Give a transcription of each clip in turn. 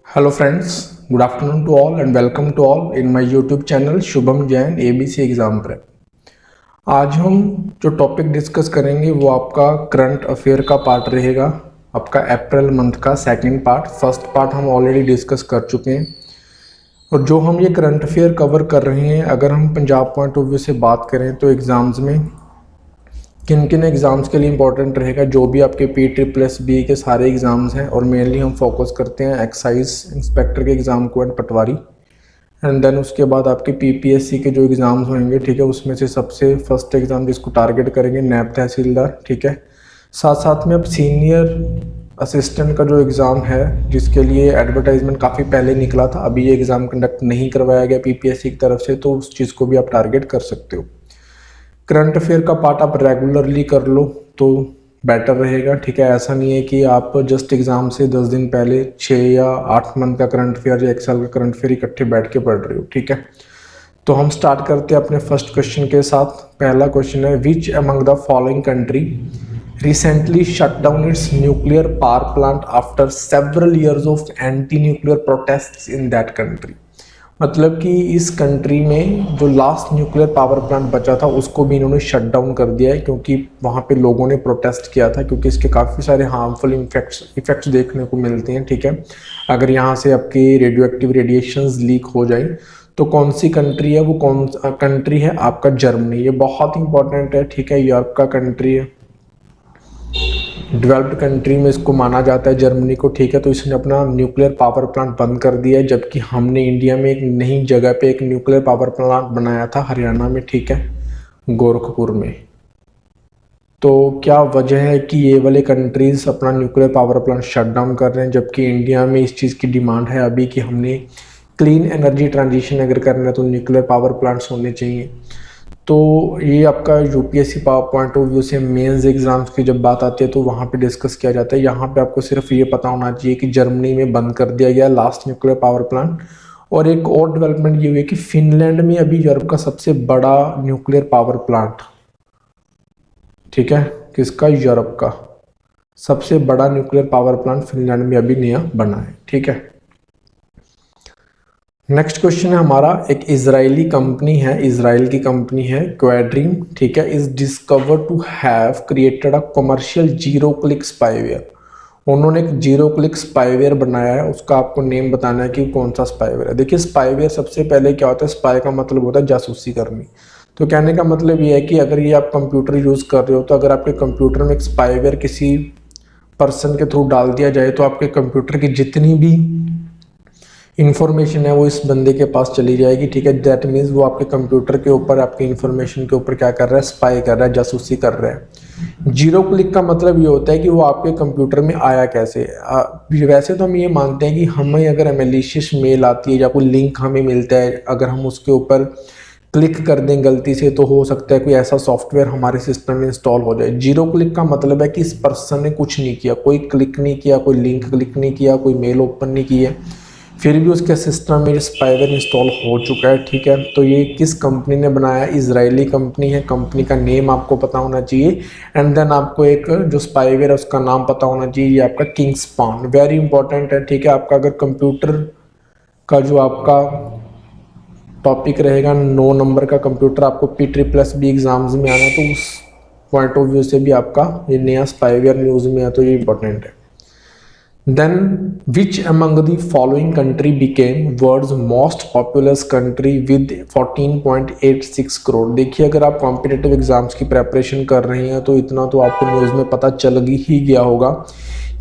Hello friends, good afternoon to all and welcome to all in my YouTube channel Shubham Jain ABC exam prep. आज हम जो topic discuss करेंगे वो आपका current affair का पार्ट रहेगा, आपका अप्रैल मंथ का सेकंड पार्ट। फर्स्ट पार्ट हम ऑलरेडी डिस्कस कर चुके हैं और जो हम ये करंट अफेयर कवर कर रहे हैं, अगर हम पंजाब पॉइंट ऑफ व्यू से बात करें तो एग्ज़ाम्स में किन किन एग्ज़ाम्स के लिए इंपॉर्टेंट रहेगा, जो भी आपके PBBB के सारे एग्ज़ाम्स हैं और मेनली हम फोकस करते हैं एक्साइज इंस्पेक्टर के एग्ज़ाम को एंड पटवारी एंड देन उसके बाद आपके PPSC के जो एग्ज़ाम्स होंगे, ठीक है, उसमें से सबसे फर्स्ट एग्ज़ाम जिसको टारगेट करेंगे नैब तहसीलदार, ठीक है। साथ साथ में अब सीनियर असिस्टेंट का जो एग्ज़ाम है जिसके लिए एडवर्टाइजमेंट काफ़ी पहले निकला था, अभी ये एग्ज़ाम कंडक्ट नहीं करवाया गया PPSC की तरफ से, तो उस चीज़ को भी आप टारगेट कर सकते हो। करंट अफेयर का पार्ट आप रेगुलरली कर लो तो बेटर रहेगा, ठीक है। ऐसा नहीं है कि आप जस्ट एग्ज़ाम से 10 दिन पहले 6 या 8 मंथ का करंट अफेयर या 1 साल का करंट अफेयर इकट्ठे बैठ के पढ़ रहे हो, ठीक है। तो हम स्टार्ट करते हैं अपने फर्स्ट क्वेश्चन के साथ। पहला क्वेश्चन है, विच among the following country recently shut down it's nuclear power plant after several years of anti nuclear protests in that country. मतलब कि इस कंट्री में जो लास्ट न्यूक्लियर पावर प्लांट बचा था उसको भी इन्होंने शट डाउन कर दिया है, क्योंकि वहाँ पे लोगों ने प्रोटेस्ट किया था, क्योंकि इसके काफ़ी सारे हार्मफुल इफेक्ट्स देखने को मिलते हैं, ठीक है। अगर यहाँ से आपकी रेडियो एक्टिव रेडिएशंस लीक हो जाए तो कौन सी कंट्री है, वो कौन कंट्री है आपका जर्मनी। ये बहुत इंपॉर्टेंट है, ठीक है, यूरोप का कंट्री है, डेवलप्ड कंट्री में इसको माना जाता है जर्मनी को, ठीक है। तो इसने अपना न्यूक्लियर पावर प्लांट बंद कर दिया है, जबकि हमने इंडिया में एक नई जगह पे एक न्यूक्लियर पावर प्लांट बनाया था हरियाणा में, ठीक है, गोरखपुर में। तो क्या वजह है कि ये वाले कंट्रीज़ अपना nuclear power plant shut down कर रहे हैं, जबकि इंडिया में इस चीज़ की डिमांड है अभी कि हमने क्लीन एनर्जी ट्रांजिशन अगर करना है तो न्यूक्लियर पावर प्लांट्स होने चाहिए। तो ये आपका UPSC पॉइंट ऑफ व्यू से मेंस एग्जाम्स की जब बात आती है तो वहाँ पे डिस्कस किया जाता है। यहाँ पे आपको सिर्फ ये पता होना चाहिए कि जर्मनी में बंद कर दिया गया लास्ट न्यूक्लियर पावर प्लांट। और एक और डेवलपमेंट ये हुई है कि फिनलैंड में अभी यूरोप का सबसे बड़ा न्यूक्लियर पावर प्लांट, ठीक है, किसका, यूरोप का सबसे बड़ा न्यूक्लियर पावर प्लांट फिनलैंड में अभी नया बना है, ठीक है। नेक्स्ट क्वेश्चन है हमारा, एक इजरायली कंपनी है, इजराइल की कंपनी है क्वाड्रीम, ठीक है, is discover to have created a commercial zero click spyware. उन्होंने एक जीरो क्लिक स्पाईवेयर बनाया है, उसका आपको नेम बताना है कि कौन सा स्पाईवेयर है। देखिए स्पाईवेयर सबसे पहले क्या होता है, स्पाई का मतलब होता है जासूसी करनी। तो कहने का मतलब ये है कि अगर ये आप कंप्यूटर यूज़ कर रहे हो तो अगर आपके कंप्यूटर में एक स्पाईवेयर किसी पर्सन के थ्रू डाल दिया जाए तो आपके कंप्यूटर की जितनी भी इन्फॉर्मेशन है वो इस बंदे के पास चली जाएगी, ठीक है। दैट मीन्स वो आपके कंप्यूटर के ऊपर, आपकी इन्फॉर्मेशन के ऊपर क्या कर रहा है, स्पाई कर रहा है, जासूसी कर रहा है। जीरो क्लिक का मतलब ये होता है कि वो आपके कंप्यूटर में आया कैसे। वैसे तो हम ये मानते हैं कि हमें अगर मैलिशियस मेल आती है या कोई लिंक हमें मिलता है, अगर हम उसके ऊपर क्लिक कर दें गलती से तो हो सकता है कोई ऐसा सॉफ्टवेयर हमारे सिस्टम में इंस्टॉल हो जाए। जीरो क्लिक का मतलब है कि इस पर्सन ने कुछ नहीं किया, कोई क्लिक नहीं किया, कोई लिंक क्लिक नहीं किया, कोई मेल ओपन नहीं की है, फिर भी उसके सिस्टम में स्पाईवेयर इंस्टॉल हो चुका है, ठीक है। तो ये किस कंपनी ने बनाया, इजरायली कंपनी है। कंपनी का नेम आपको पता होना चाहिए एंड देन आपको एक जो स्पाईवेयर है उसका नाम पता होना चाहिए, ये आपका किंगस्पान, वेरी इंपॉर्टेंट है, ठीक है। आपका अगर कंप्यूटर का जो आपका टॉपिक रहेगा 9 नंबर का कंप्यूटर आपको PBBB एग्जाम्स में आना है तो उस पॉइंट ऑफ व्यू से भी आपका ये नया स्पाईवेयर न्यूज़ में है, तो ये इंपॉर्टेंट है। Then which among the following country became world's most populous country with 14.86 crore. देखिए अगर आप कॉम्पिटिटिव एग्जाम्स की प्रेपरेशन कर रहे हैं तो इतना तो आपको न्यूज़ में पता चल ही गया होगा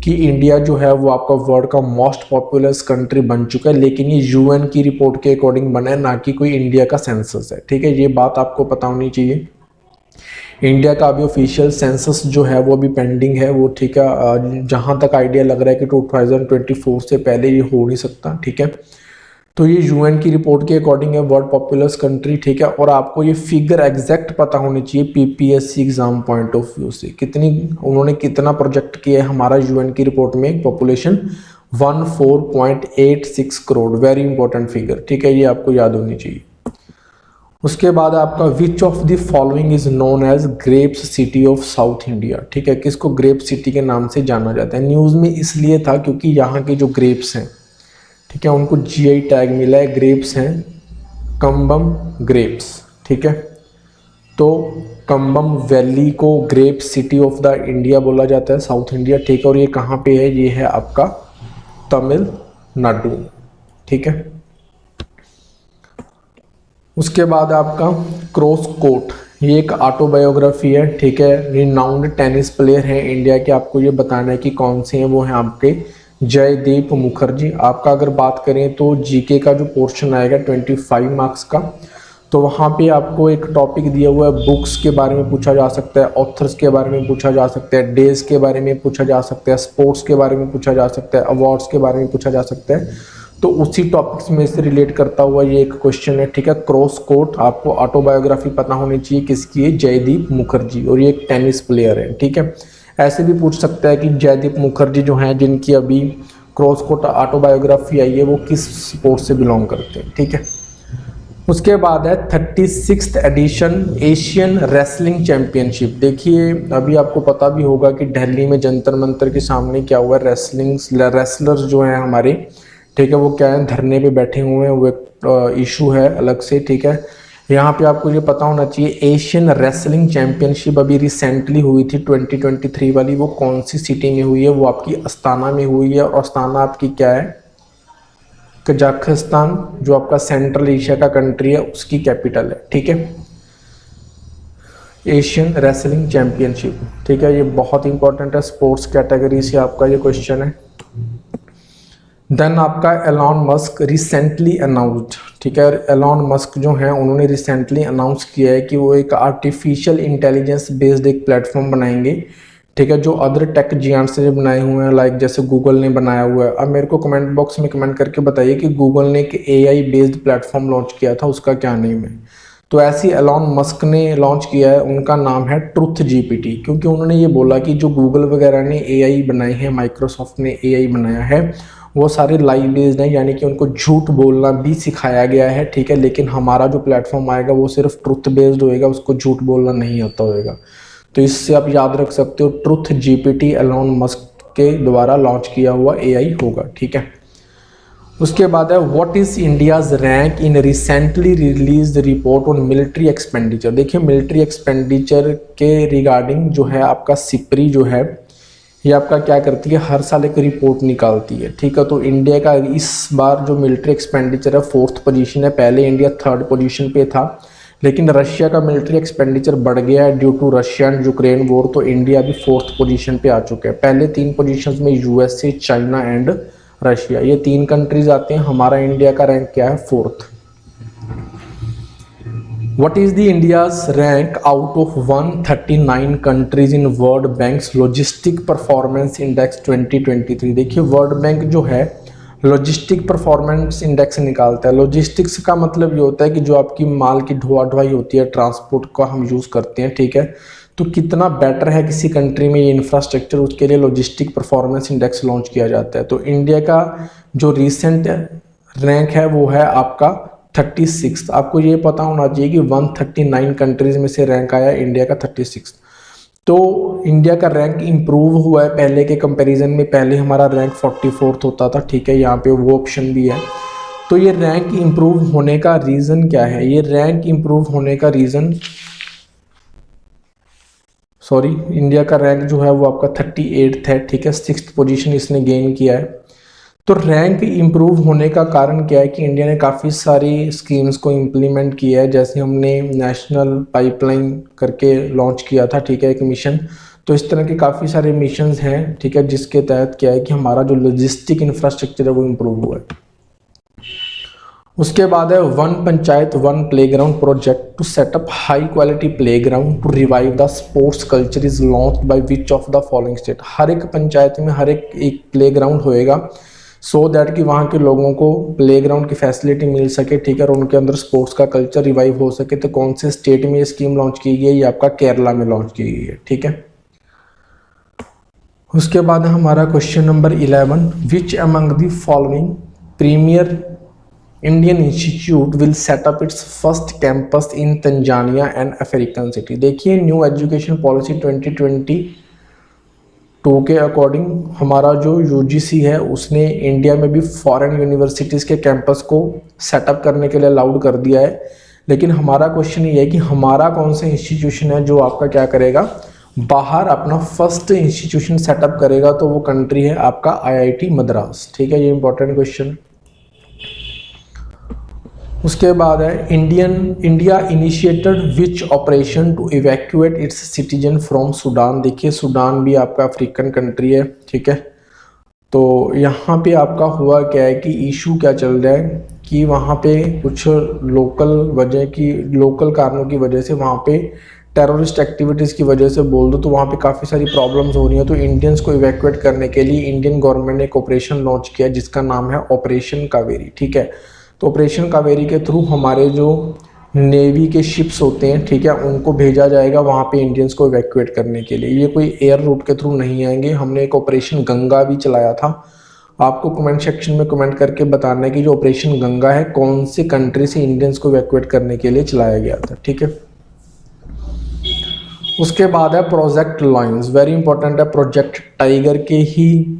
कि इंडिया जो है वो आपका वर्ल्ड का मोस्ट पॉपुलस कंट्री बन चुका है, लेकिन ये UN की रिपोर्ट के अकॉर्डिंग बना है, ना कि कोई इंडिया का सेंसस है, ठीक है। ये बात आपको पता होनी चाहिए। इंडिया का अभी ऑफिशियल सेंसस जो है वो अभी पेंडिंग है, वो, ठीक है। जहाँ तक आइडिया लग रहा है कि 2024 से पहले ये हो नहीं सकता, ठीक है। तो ये UN की रिपोर्ट के अकॉर्डिंग है वर्ल्ड पॉपुलस कंट्री, ठीक है। और आपको ये फिगर एग्जैक्ट पता होनी चाहिए PPSC exam point of view से, कितनी उन्होंने कितना प्रोजेक्ट किया है हमारा UN की रिपोर्ट में, population 14.86 crore, very important figure, ठीक है, ये आपको याद होनी चाहिए। उसके बाद आपका which of the following is known as grapes city of south India, ठीक है, किसको ग्रेप सिटी के नाम से जाना जाता है। न्यूज़ में इसलिए था क्योंकि यहाँ के जो ग्रेप्स हैं, ठीक है, उनको जीआई टैग मिला है, ग्रेप्स हैं कंबम ग्रेप्स। ठीक है, तो कंबम वैली को grape city of the India बोला जाता है, साउथ इंडिया। ठीक है, और ये कहाँ पे है, ये है आपका तमिलनाडु। ठीक है, उसके बाद आपका क्रॉस कोर्ट, ये एक ऑटोबायोग्राफी है। ठीक है, रिनाउंड टेनिस प्लेयर है इंडिया के, आपको ये बताना है कि कौन से हैं, वो हैं आपके जयदीप मुखर्जी। आपका अगर बात करें तो जीके का जो पोर्शन आएगा 25 मार्क्स का, तो वहाँ पे आपको एक टॉपिक दिया हुआ है, बुक्स के बारे में पूछा जा सकता है, ऑथर्स के बारे में पूछा जा सकता है, डेज के बारे में पूछा जा सकता है, स्पोर्ट्स के बारे में पूछा जा सकता है, अवार्ड्स के बारे में पूछा जा सकता है। तो उसी टॉपिक्स में से रिलेट करता हुआ ये एक क्वेश्चन है। ठीक है, क्रॉस कोर्ट, आपको ऑटोबायोग्राफी पता होनी चाहिए किसकी है, जयदीप मुखर्जी, और ये एक टेनिस प्लेयर है। ठीक है, ऐसे भी पूछ सकता है कि जयदीप मुखर्जी जो हैं, जिनकी अभी क्रॉस कोर्ट ऑटोबायोग्राफी आई है, वो किस स्पोर्ट से बिलोंग करते हैं। ठीक है, उसके बाद है 36th addition Asian wrestling championship. देखिए, अभी आपको पता भी होगा कि दिल्ली में जंतर मंतर के सामने क्या हुआ, रेसलर्स जो हैं हमारे, ठीक है, वो क्या है, धरने पे बैठे हुए हैं, वो एक इशू है अलग से। ठीक है, यहाँ पे आपको ये पता होना चाहिए, एशियन रेसलिंग चैंपियनशिप अभी रिसेंटली हुई थी 2023 वाली, वो कौन सी सिटी में हुई है, वो आपकी अस्ताना में हुई है। और अस्ताना आपकी क्या है, कजाकिस्तान, जो आपका सेंट्रल एशिया का कंट्री है, उसकी कैपिटल है। ठीक है, एशियन रेसलिंग चैंपियनशिप। ठीक है, ये बहुत इंपॉर्टेंट है, स्पोर्ट्स कैटेगरी से आपका ये क्वेश्चन है। देन आपका एलॉन मस्क रिसेंटली अनाउंस्ड। ठीक है, एलॉन मस्क जो हैं, उन्होंने रिसेंटली अनाउंस किया है कि वो एक आर्टिफिशियल इंटेलिजेंस बेस्ड एक प्लेटफॉर्म बनाएंगे। ठीक है, जो अदर टेक जियांट से बनाए हुए हैं, लाइक जैसे गूगल ने बनाया हुआ है। अब मेरे को कमेंट बॉक्स में कमेंट करके बताइए कि गूगल ने एक एआई बेस्ड प्लेटफॉर्म लॉन्च किया था, उसका क्या नेम है। तो ऐसी एलॉन मस्क ने लॉन्च किया है, उनका नाम है ट्रुथ जीपीटी, क्योंकि उन्होंने ये बोला कि जो गूगल वगैरह ने एआई बनाए हैं, माइक्रोसॉफ्ट ने एआई बनाया है, वो सारे लाइव बेस्ड हैं, यानी कि उनको झूठ बोलना भी सिखाया गया है। ठीक है, लेकिन हमारा जो प्लेटफॉर्म आएगा वो सिर्फ ट्रुथ बेस्ड होएगा, उसको झूठ बोलना नहीं आता होएगा। तो इससे आप याद रख सकते हो, ट्रुथ जीपीटी एलॉन मस्क के द्वारा लॉन्च किया हुआ एआई होगा। ठीक है, उसके बाद है what is India's rank in recently release report on military expenditure. देखिए, मिलिट्री एक्सपेंडिचर के रिगार्डिंग जो है आपका सिप्री जो है, ये आपका क्या करती है, हर साल एक रिपोर्ट निकालती है। ठीक है, तो इंडिया का इस बार जो मिलिट्री एक्सपेंडिचर है 4th पोजीशन है। पहले इंडिया 3rd पोजीशन पे था, लेकिन रशिया का मिलिट्री एक्सपेंडिचर बढ़ गया है due to Russia and Ukraine war, तो इंडिया भी 4th पोजीशन पे आ चुका है। पहले 3 पोजीशंस में यूएसए, चाइना एंड रशिया, ये 3 कंट्रीज आते हैं। हमारा इंडिया का रैंक क्या है, 4th। What is the India's rank out of 139 countries in World Bank's Logistic Performance Index 2023? देखिए, वर्ल्ड बैंक जो है लॉजिस्टिक परफॉर्मेंस इंडेक्स निकालता है। लॉजिस्टिक्स का मतलब ये होता है कि जो आपकी माल की ढोआ ढुआई होती है, ट्रांसपोर्ट का हम यूज़ करते हैं। ठीक है, तो कितना बेटर है किसी कंट्री में ये इंफ्रास्ट्रक्चर, उसके लिए लॉजिस्टिक परफॉर्मेंस इंडेक्स लॉन्च किया जाता है। तो इंडिया का जो रिसेंट रैंक है वो है आपका 36। आपको ये पता होना चाहिए कि 139 कंट्रीज में से रैंक आया इंडिया का 36। तो इंडिया का रैंक इंप्रूव हुआ है पहले के कंपैरिजन में। पहले हमारा रैंक 44th होता था। ठीक है, यहाँ पे वो ऑप्शन भी है। तो ये रैंक इंप्रूव होने का रीज़न क्या है, ये रैंक इंप्रूव होने का रीज़न, सॉरी, इंडिया का रैंक जो है वो आपका 38th है। ठीक है, 6th पोजीशन इसने गेन किया है। तो रैंक इंप्रूव होने का कारण क्या है कि इंडिया ने काफ़ी सारी स्कीम्स को इम्प्लीमेंट किया है। जैसे हमने नेशनल पाइपलाइन करके लॉन्च किया था, ठीक है, एक मिशन। तो इस तरह के काफ़ी सारे मिशंस हैं, ठीक है, जिसके तहत क्या है कि हमारा जो लॉजिस्टिक इंफ्रास्ट्रक्चर है वो इम्प्रूव हुआ है। उसके बाद है one panchayat one playground project to set up high quality playground to revive the sports culture is launched by which of the following state. हर एक पंचायत में हर एक प्लेग्राउंड होएगा, सो दैट कि वहाँ के लोगों को प्लेग्राउंड की फैसिलिटी मिल सके। ठीक है, और उनके अंदर स्पोर्ट्स का कल्चर रिवाइव हो सके। तो कौन से स्टेट में ये स्कीम लॉन्च की गई है, ये आपका केरला में लॉन्च की गई है। ठीक है, उसके बाद हमारा question number 11, which among the following premier Indian institute will set up its first campus in Tanzania and African city. देखिए, न्यू एजुकेशन पॉलिसी 2020 2 के अकॉर्डिंग हमारा जो यूजीसी है उसने इंडिया में भी फॉरेन यूनिवर्सिटीज़ के कैंपस को सेटअप करने के लिए अलाउड कर दिया है। लेकिन हमारा क्वेश्चन ये है कि हमारा कौन सा इंस्टीट्यूशन है जो आपका क्या करेगा, बाहर अपना फर्स्ट इंस्टीट्यूशन सेटअप करेगा, तो वो कंट्री है आपका आईआईटी मद्रास। ठीक है, ये इंपॉर्टेंट क्वेश्चन। उसके बाद है India initiated which operation to evacuate its citizen from Sudan. देखिए सूडान भी आपका अफ्रीकन कंट्री है। ठीक है, तो यहाँ पे आपका हुआ क्या है कि इशू क्या चल रहा है कि वहाँ पे कुछ लोकल कारणों की वजह से वहाँ पे टेररिस्ट एक्टिविटीज़ की वजह से बोल दो तो वहाँ पे काफ़ी सारी प्रॉब्लम्स हो रही हैं। तो इंडियंस को इवैक्यूएट करने के लिए इंडियन गवर्नमेंट ने एक ऑपरेशन लॉन्च किया जिसका नाम है ऑपरेशन कावेरी। ठीक है, तो ऑपरेशन कावेरी के थ्रू हमारे जो नेवी के शिप्स होते हैं, ठीक है, उनको भेजा जाएगा वहाँ पे इंडियंस को इवैक्यूएट करने के लिए। ये कोई एयर रूट के थ्रू नहीं आएंगे। हमने एक ऑपरेशन गंगा भी चलाया था। आपको कमेंट सेक्शन में कमेंट करके बताना है कि जो ऑपरेशन गंगा है कौन से कंट्री से इंडियंस को इवैक्यूएट करने के लिए चलाया गया था। ठीक है, उसके बाद है प्रोजेक्ट लायंस, वेरी इंपॉर्टेंट है। प्रोजेक्ट टाइगर के ही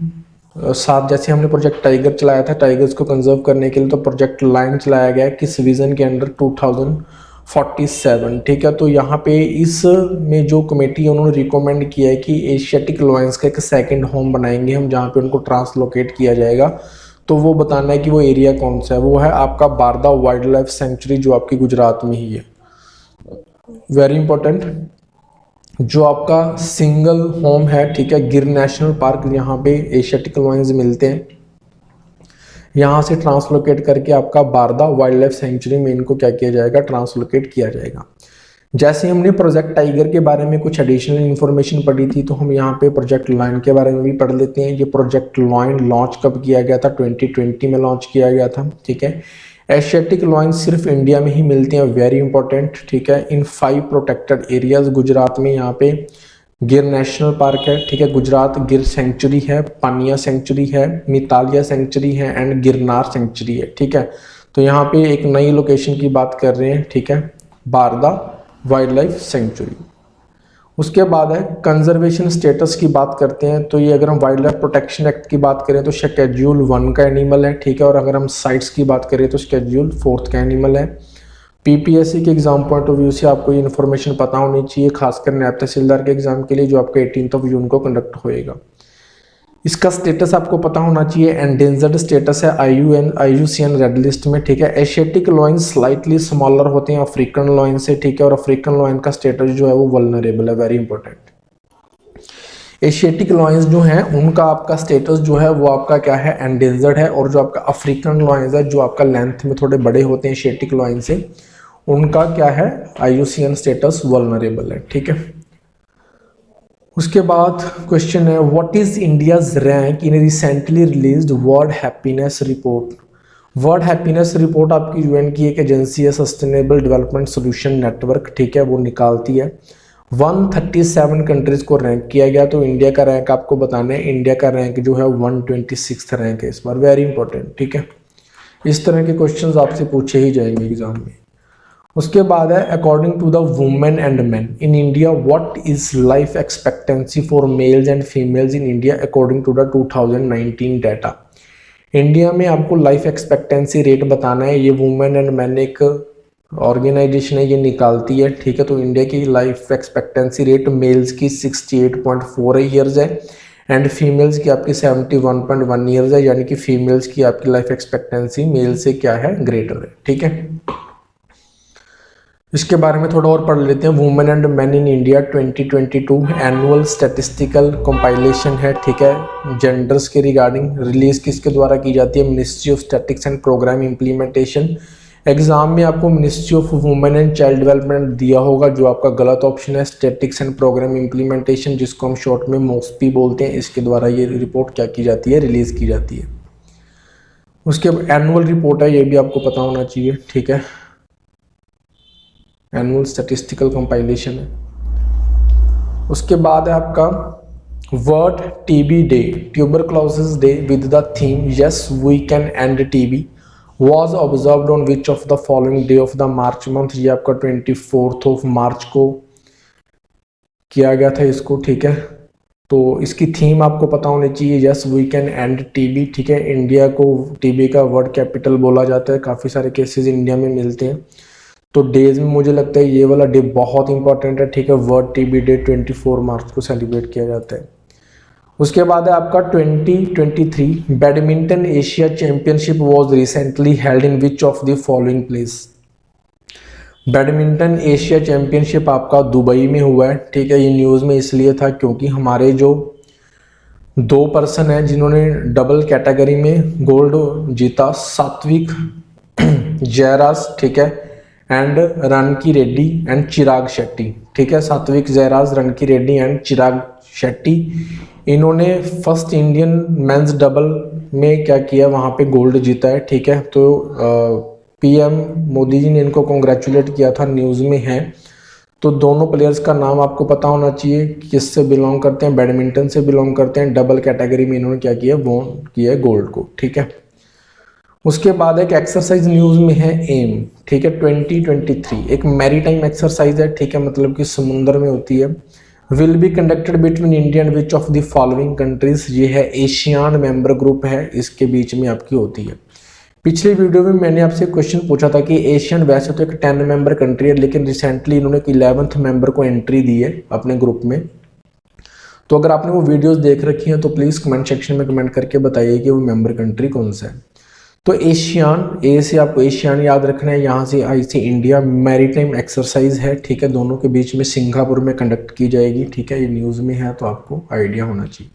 साथ जैसे हमने प्रोजेक्ट टाइगर चलाया था टाइगर्स को कंजर्व करने के लिए, तो प्रोजेक्ट लायन चलाया गया है किस विजन के अंडर, 2047। ठीक है, तो यहाँ पे इस में जो कमेटी है उन्होंने रिकमेंड किया है कि एशियाटिक लायंस का एक सेकंड होम बनाएंगे हम जहाँ पे उनको ट्रांसलोकेट किया जाएगा। तो वो बताना है कि वो एरिया कौन सा है, वो है आपका बारदा वाइल्ड लाइफ सेंचुरी जो आपकी गुजरात में ही है। वेरी इंपॉर्टेंट, जो आपका सिंगल होम है, ठीक है, गिर नेशनल पार्क, यहाँ पे एशियाटिक लायंस मिलते हैं। यहाँ से ट्रांसलोकेट करके आपका बारदा वाइल्ड लाइफ सेंचुरी में इनको क्या किया जाएगा, ट्रांसलोकेट किया जाएगा। जैसे हमने प्रोजेक्ट टाइगर के बारे में कुछ एडिशनल इन्फॉर्मेशन पढ़ी थी, तो हम यहाँ पे प्रोजेक्ट लायन के बारे में भी पढ़ लेते हैं। ये प्रोजेक्ट लायन लॉन्च कब किया गया था, 2020 में लॉन्च किया गया था। ठीक है, एशियाटिक लायंस सिर्फ इंडिया में ही मिलते हैं, वेरी इंपॉर्टेंट। ठीक है, इन 5 प्रोटेक्टेड एरियाज गुजरात में, यहाँ पे गिर नेशनल पार्क है, ठीक है, गुजरात गिर सेंचुरी है, पानिया सेंचुरी है, मितालिया सेंचुरी है एंड गिरनार सेंचुरी है। ठीक है, तो यहाँ पे एक नई लोकेशन की बात कर रहे हैं। ठीक है, बारदा वाइल्ड लाइफ सेंचुरी। उसके बाद है कंजर्वेशन स्टेटस की बात करते हैं, तो ये अगर हम वाइल्ड लाइफ प्रोटेक्शन एक्ट की बात करें तो शेड्यूल 1 का एनिमल है। ठीक है, और अगर हम साइट्स की बात करें तो शेड्यूल 4 का एनिमल है। पीपीएससी के एग्जाम पॉइंट ऑफ व्यू से आपको ये इन्फॉर्मेशन पता होनी चाहिए, खासकर नायब तहसीलदार के एग्जाम के लिए जो आपका 18 जून को कंडक्ट होएगा। इसका स्टेटस आपको पता होना चाहिए, एंडेंजर्ड स्टेटस है IUCN रेड लिस्ट में। ठीक है, एशियाटिक लायन स्लाइटली स्मॉलर होते हैं अफ्रीकन लायन से। ठीक है, और अफ्रीकन लायन का स्टेटस जो है वो वल्नरेबल है, वेरी इंपॉर्टेंट। एशियाटिक लायंस जो हैं उनका आपका स्टेटस जो है वो आपका क्या है, एंडेंजर्ड है। और जो आपका अफ्रीकन लायंस है जो आपका लेंथ में थोड़े बड़े होते हैं एशियाटिक लायन से, उनका क्या है, IUCN स्टेटस वल्नरेबल है। ठीक है, उसके बाद क्वेश्चन है what is India's rank in recently released world happiness report. World happiness report आपकी UN की एक एजेंसी है, सस्टेनेबल डेवलपमेंट सोल्यूशन नेटवर्क। ठीक है, वो निकालती है। 137 कंट्रीज को रैंक किया गया, तो इंडिया का रैंक आपको बताना है। इंडिया का रैंक जो है 126 रैंक है इस बार, वेरी इंपॉर्टेंट। ठीक है, इस तरह के क्वेश्चंस आपसे पूछे ही जाएंगे एग्जाम में। उसके बाद है according to the women and men in India what is life expectancy for males and females in India according to the 2019 data. India में आपको लाइफ एक्सपेक्टेंसी रेट बताना है। ये वुमेन एंड मेन एक ऑर्गेनाइजेशन है, ये निकालती है। ठीक है, तो इंडिया की लाइफ एक्सपेक्टेंसी रेट मेल्स की 68.4 ईयर्स है एंड फीमेल्स की आपकी 71.1 ईयर्स है, यानी कि फीमेल्स की आपकी लाइफ एक्सपेक्टेंसी मेल से क्या है, ग्रेटर है। ठीक है, इसके बारे में थोड़ा और पढ़ लेते हैं। Women and men in India 2022 annual statistical compilation है। ठीक है, जेंडर्स के रिगार्डिंग रिलीज किसके द्वारा की जाती है, ministry of statics and programme implementation. Exam में आपको ministry of women and child development दिया होगा, जो आपका गलत ऑप्शन है। स्टैटिक्स एंड प्रोग्राम इम्प्लीमेंटेशन, जिसको हम शॉर्ट में मोस्पी बोलते हैं, इसके द्वारा ये रिपोर्ट क्या की जाती है, रिलीज की जाती है। उसके एनुअल रिपोर्ट है, ये भी आपको पता होना चाहिए। ठीक है, एनुअल स्टैटिस्टिकल कंपाइलेशन है। उसके बाद है आपका world TB day, tuberculosis day with the theme yes we can end TB was observed on which of the following day of the March month। ये आपका 24 मार्च को किया गया था इसको। ठीक है, तो इसकी थीम आपको पता होनी चाहिए, yes we can end TB, ठीक है। इंडिया को टीबी का वर्ल्ड कैपिटल बोला जाता है, काफ़ी सारे केसेस इंडिया में मिलते हैं। तो डेज में मुझे लगता है ये वाला डे बहुत इंपॉर्टेंट है, ठीक है। वर्ल्ड टीबी डे 24 मार्च को सेलिब्रेट किया जाता है। उसके बाद है आपका 2023 badminton Asia championship was recently held in which of the following place. Badminton Asia championship आपका दुबई में हुआ है, ठीक है। ये न्यूज़ में इसलिए था क्योंकि हमारे जो 2 पर्सन हैं जिन्होंने डबल कैटेगरी में गोल्ड जीता, सात्विक जयराज, ठीक है, एंड रनकी रेड्डी एंड चिराग शेट्टी, ठीक है। सात्विक जयराज, रनकी रेड्डी एंड चिराग शेट्टी, इन्होंने फर्स्ट इंडियन मेंस डबल में क्या किया, वहाँ पे गोल्ड जीता है, ठीक है। तो पीएम मोदी जी ने इनको कॉन्ग्रेचुलेट किया था, न्यूज़ में है। तो दोनों प्लेयर्स का नाम आपको पता होना चाहिए, किससे बिलोंग करते हैं, बैडमिंटन से बिलोंग करते हैं। डबल कैटेगरी में इन्होंने क्या किया, वो किया है गोल्ड को, ठीक है। उसके बाद एक एक्सरसाइज न्यूज़ में है एम, ठीक है, 2023 एक मैरीटाइम एक्सरसाइज है, ठीक है, मतलब कि समुद्र में होती है। Will be conducted between India and which of the following countries, ये है एशियान मेंबर ग्रुप है, इसके बीच में आपकी होती है। पिछले वीडियो में मैंने आपसे क्वेश्चन पूछा था कि एशियन वैसे तो एक 10 मेंबर कंट्री है, लेकिन रिसेंटली इन्होंने 11th मेंबर को एंट्री दी है अपने ग्रुप में। तो अगर आपने वो वीडियोस देख रखी हैं तो प्लीज़ कमेंट सेक्शन में कमेंट करके बताइए कि वो मेंबर कंट्री कौन सा है। तो एशियान, ए से आपको एशियान याद रखना है, यहाँ से आई से इंडिया, मैरीटाइम एक्सरसाइज है, ठीक है। दोनों के बीच में सिंगापुर में कंडक्ट की जाएगी, ठीक है। ये न्यूज़ में है तो आपको आइडिया होना चाहिए।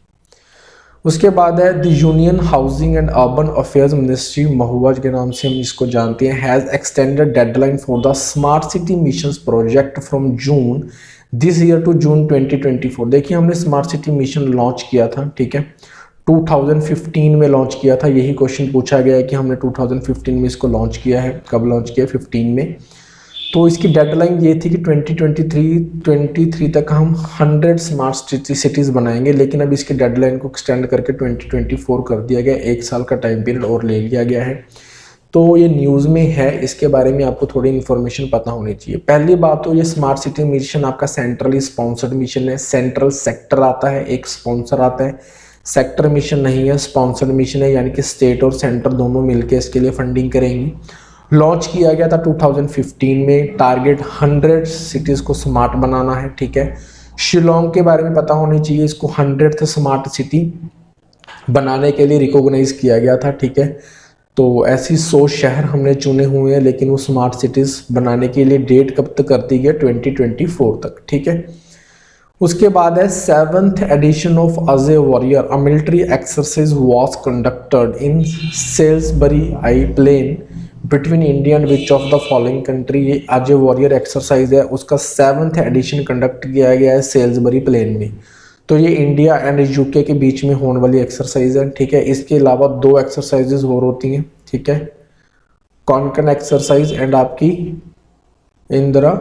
उसके बाद है the union housing and urban affairs ministry, MoHUA के नाम से हम इसको जानते हैं, has extended deadline for the smart city mission project from June this year to June 2024। देखिए हमने स्मार्ट सिटी मिशन लॉन्च किया था, ठीक है, 2015 में लॉन्च किया था। यही क्वेश्चन पूछा गया है कि हमने 2015 में इसको लॉन्च किया है, कब लॉन्च किया, 15 में। तो इसकी डेडलाइन ये थी कि 2023 तक हम 100 स्मार्ट सिटीज़ बनाएंगे, लेकिन अब इसकी डेडलाइन को एक्सटेंड करके 2024 कर दिया गया, 1 साल का टाइम पीरियड और ले लिया गया है। तो ये न्यूज़ में है, इसके बारे में आपको थोड़ी इन्फॉर्मेशन पता होनी चाहिए। पहली बात तो ये स्मार्ट सिटी मिशन आपका सेंट्रली स्पॉन्सर्ड मिशन है, सेंट्रल सेक्टर आता है, एक स्पॉन्सर आता है, सेक्टर मिशन नहीं है, स्पॉन्सर्ड मिशन है, यानी कि स्टेट और सेंटर दोनों मिलकर इसके लिए फंडिंग करेंगी। लॉन्च किया गया था 2015 में, टारगेट 100 सिटीज़ को स्मार्ट बनाना है, ठीक है। शिलोंग के बारे में पता होनी चाहिए, इसको 100th स्मार्ट सिटी बनाने के लिए रिकॉग्नाइज किया गया था, ठीक है। तो ऐसी 100 शहर हमने चुने हुए हैं, लेकिन वो स्मार्ट सिटीज़ बनाने के लिए डेट कब तक कर दी गई, 2024 तक, ठीक है। उसके बाद है 7th edition of Ajay warrior, a military exercise was conducted in Salisbury आई plain between India and which of the following country. ये अजय वॉरियर एक्सरसाइज है, उसका 7th एडिशन कंडक्ट किया गया है सेल्सबरी प्लेन में। तो ये इंडिया एंड यूके के बीच में होने वाली एक्सरसाइज है, ठीक है। इसके अलावा 2 एक्सरसाइजेज और होती हैं, ठीक है, कॉन्कन एक्सरसाइज एंड आपकी इंदिरा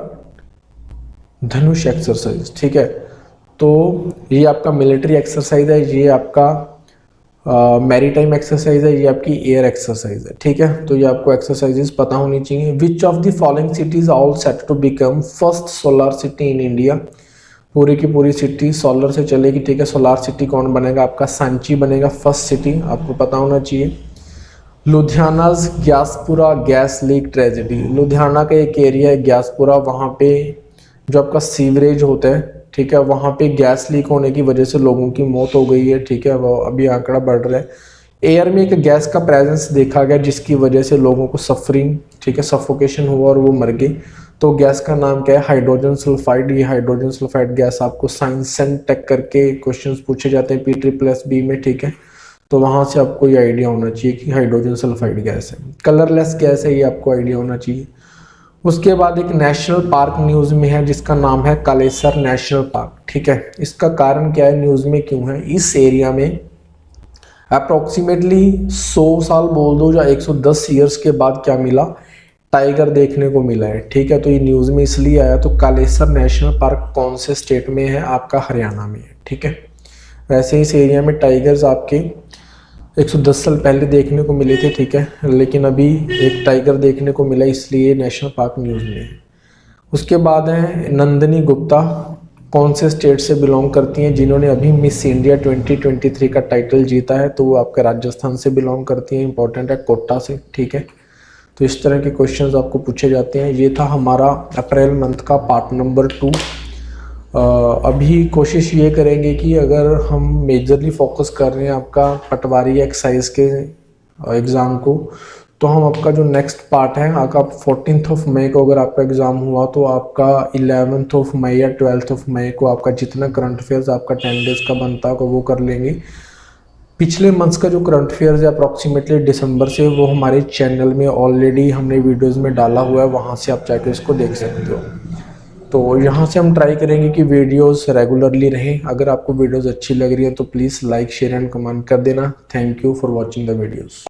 धनुष एक्सरसाइज, ठीक है। तो ये आपका मिलिट्री एक्सरसाइज है, ये आपका मैरीटाइम एक्सरसाइज है, ये आपकी एयर एक्सरसाइज है, ठीक है। तो ये आपको एक्सरसाइजेस पता होनी चाहिए। Which of the following cities all set to become first solar city in India, पूरी की पूरी सिटी सोलर से चलेगी, ठीक है। सोलर सिटी कौन बनेगा, आपका सांची बनेगा फर्स्ट सिटी, आपको पता होना चाहिए। Ludhiana's Gyaspura gas leak tragedy, Ludhiana का एक एरिया है ग्यासपुरा, वहाँ पे जो आपका सीवरेज होता है, ठीक है, वहाँ पे गैस लीक होने की वजह से लोगों की मौत हो गई है, ठीक है। वो अभी आंकड़ा बढ़ रहा है। एयर में एक गैस का प्रेजेंस देखा गया जिसकी वजह से लोगों को सफरिंग, ठीक है, सफोकेशन हुआ और वो मर गए। तो गैस का नाम क्या है, हाइड्रोजन सल्फाइड। ये हाइड्रोजन सल्फाइड गैस आपको साइंस एंड टेक करके क्वेश्चंस पूछे जाते हैं PBB में, ठीक है। तो वहाँ से आपको ये आइडिया होना चाहिए कि हाइड्रोजन सल्फाइड गैस है, कलरलेस गैस है, ये आपको आइडिया होना चाहिए। उसके बाद एक नेशनल पार्क न्यूज़ में है जिसका नाम है कालेसर नेशनल पार्क, ठीक है। इसका कारण क्या है, न्यूज़ में क्यों है, इस एरिया में अप्रोक्सीमेटली 100 साल बोल दो या 110 ईयर्स के बाद क्या मिला, टाइगर देखने को मिला है, ठीक है। तो ये न्यूज़ में इसलिए आया। तो कालेसर नेशनल पार्क कौन से स्टेट में है, आपका हरियाणा में है, ठीक है। वैसे इस एरिया में टाइगर्स आपके 110 साल पहले देखने को मिले थे, ठीक है, लेकिन अभी एक टाइगर देखने को मिला, इसलिए नेशनल पार्क न्यूज़ में है। उसके बाद है नंदिनी गुप्ता, कौन से स्टेट से बिलोंग करती हैं, जिन्होंने अभी मिस इंडिया 2023 का टाइटल जीता है तो वो आपके राजस्थान से बिलोंग करती हैं, इंपॉर्टेंट है, कोटा से, ठीक है। तो इस तरह के क्वेश्चंस आपको पूछे जाते हैं। ये था हमारा अप्रैल मंथ का पार्ट नंबर 2। अभी कोशिश ये करेंगे कि अगर हम मेजरली फोकस कर रहे हैं आपका पटवारी एक्साइज के एग्ज़ाम को, तो हम आपका जो नेक्स्ट पार्ट है आपका 14 मई को अगर आपका एग्ज़ाम हुआ तो आपका 11 मई या 12 मई को आपका जितना करंट अफेयर्स आपका 10 डेज़ का बनता होगा वो कर लेंगे। पिछले मंथ्स का जो करंट अफेयर्स है अप्रॉक्सीमेटली दिसंबर से, वो हमारे चैनल में ऑलरेडी हमने वीडियोज़ में डाला हुआ है, वहाँ से आप जाके इसको देख सकते हो। तो यहाँ से हम ट्राई करेंगे कि वीडियोस रेगुलरली रहें। अगर आपको वीडियोस अच्छी लग रही है तो please like share and comment कर देना। Thank you for watching the videos.